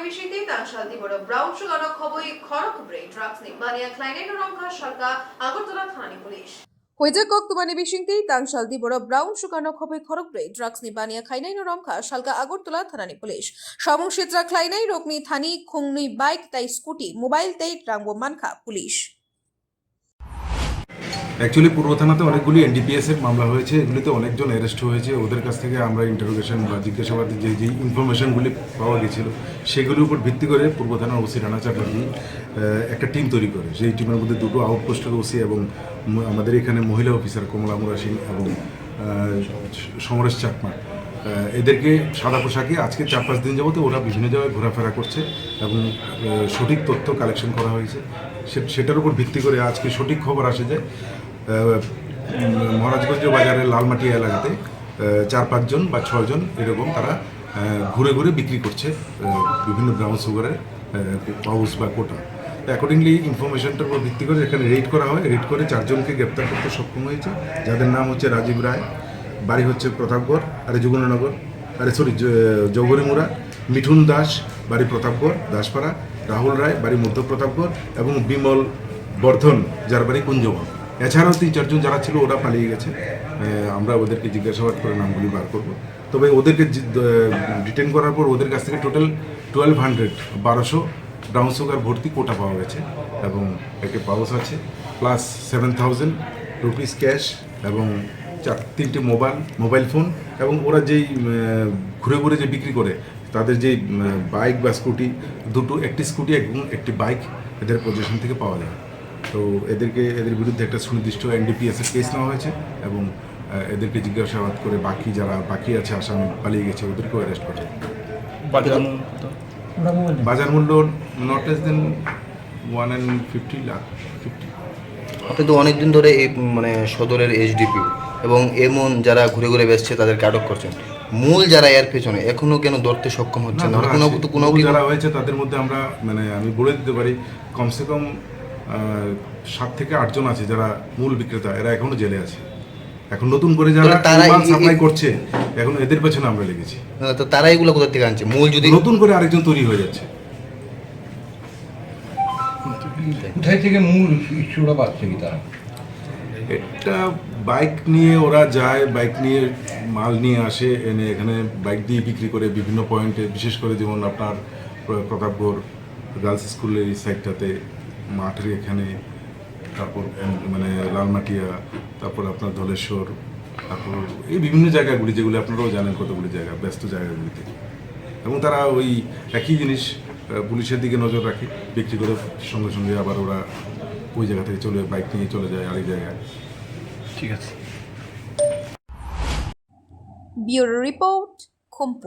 bisingtwi Tangsal Diporo Brown khobwi khorok drugs ni baniya khainai romkha Salka Agartala thanani police Huijak Koktwmani bisingtwi Tangsal Diporo Brown khobwi khorok drugs ni baniya khainai romkha Salka Agartala thanani police সমংক্ষেত্রা khainai rokni thani khungni bike tai scooty mobile tai rangbo mankha police actually পূর্ব থানাতে অনেকগুলি NDPS এর মামলা হয়েছে, এগুলিতে অনেকজন arrest হয়েছে। ওদের কাছ থেকে আমরা ইন্টারোগেশন বা জিজ্ঞাসাবাদে যে ইনফরমেশনগুলি পাওয়া গেছিল সেগুলির উপর ভিত্তি করে পূর্ব থানার ওসি রানা চ্যাটার্জি একটা টিম তৈরি করে। সেই টিমের মধ্যে দুটো আউটপোস্টের ওসি এবং আমাদের এখানে মহিলা অফিসার কমলা মুরা সিং এবং সমরেশ চাকমা, এদেরকে সাদা পোশাকে আজকে 4-5 দিন যাবত ওরা বিভিন্ন জায়গায় ঘোরাফেরা করছে এবং সঠিক তথ্য কালেকশন করা হয়েছে। সেটার উপর ভিত্তি করে আজকে সঠিক খবর আসে যে মহারাজগঞ্জ বাজারের লালমাটিয়া এলাকাতে 4-5 জন বা 6 জন এরকম তারা ঘুরে ঘুরে বিক্রি করছে বিভিন্ন ব্রাউন সুগারের পাউচ বা কোটা। অ্যাকর্ডিংলি ইনফরমেশনটার উপর ভিত্তি করে এখানে রেড করা হয়। রেড করে 4 জনকে গ্রেপ্তার করতে সক্ষম হয়েছে, যাদের নাম হচ্ছে রাজীব রায়, বাড়ি হচ্ছে প্রতাপগড় যুগননগর, জৌগরিমুড়া, মিঠুন দাস, বাড়ি প্রতাপগড় দাসপাড়া, রাহুল রায়, বাড়ি মধ্য প্রতাপগড় এবং বিমল বর্ধন, যার বাড়ি কুঞ্জবন। এছাড়াও 3-4 জন যারা ছিল ওরা পালিয়ে গেছে। আমরা ওদেরকে জিজ্ঞাসাবাদ করে নামগুলি বার করব। তবে ওদেরকে ডিটেন করার পর ওদের কাছ থেকে টোটাল 1200 ব্রাউন সুগার ভর্তি কোটা পাওয়া গেছে এবং একটা পাউচ আছে, প্লাস 7000 রুপিস ক্যাশ এবং 3টে মোবাইল ফোন। এবং ওরা যেই ঘুরে ঘুরে যে বিক্রি করে তাদের যেই বাইক বা স্কুটি, একটি স্কুটি এবং একটি বাইক এদের পজিশন থেকে পাওয়া যায়। তো এদের বিরুদ্ধে একটা সুনির্দিষ্ট এনডিপিএসের কেস নেওয়া হয়েছে এবং এদেরকে জিজ্ঞাসাবাদ করে যারা বাকি আছে আসামি পালিয়ে গেছে ওদেরকেও অ্যারেস্ট করা। বাজার মূল্য নট লেস দেন 150 লাখ। আপনি তো অনেকদিন ধরে এই সদরের এইচডিপি এবং এমন যারা ঘুরে ঘুরে বেসছে তাদেরকে আটক করছেন, মূল যারা এর পেছনে এখনো কেন ধরতে সক্ষম হচ্ছে না? কোনো যারা হয়েছে তাদের মধ্যে আমরা আমি বলে দিতে পারি কমসে কম 7 থেকে 8 জন আছে যারা মূল বিক্রেতা, এরা এখনো জেলে আছে। এখন নতুন করে যারা সাপ্লাই করছে এখন এদের পেছনে আমরা লেগেছি। তো তারা এগুলো কোথা থেকে আনছে? মূল যদি নতুন করে আরেকজন তৈরি হয়ে যাচ্ছে। কোথায় থেকে মূল ইস্যুটা পাচ্ছে কি তারা? এটা বাইক নিয়ে ওরা যায়, বাইক নিয়ে মাল নিয়ে আসে, এনে এখানে বাইক দিয়ে বিক্রি করে বিভিন্ন পয়েন্টে, বিশেষ করে যেমন আপনার প্রতাপগড় গার্লস স্কুলের এই সাইডটাতে, মাঠের এখানে, তারপর লালমাটিয়া, তারপর আপনার ধলেশ্বর, তারপর এই বিভিন্ন জায়গাগুলি যেগুলি আপনারাও জানেন কতগুলি জায়গা, ব্যস্ত জায়গাগুলিতে। এবং তারা ওই একই জিনিস পুলিশের দিকে নজর রাখে, বিক্রি করে সঙ্গে সঙ্গে আবার ওরা ওই জায়গা থেকে বাইক নিয়ে চলে যায় আরেক জায়গায়। ঠিক আছে। Bureau report, খুম্পুই।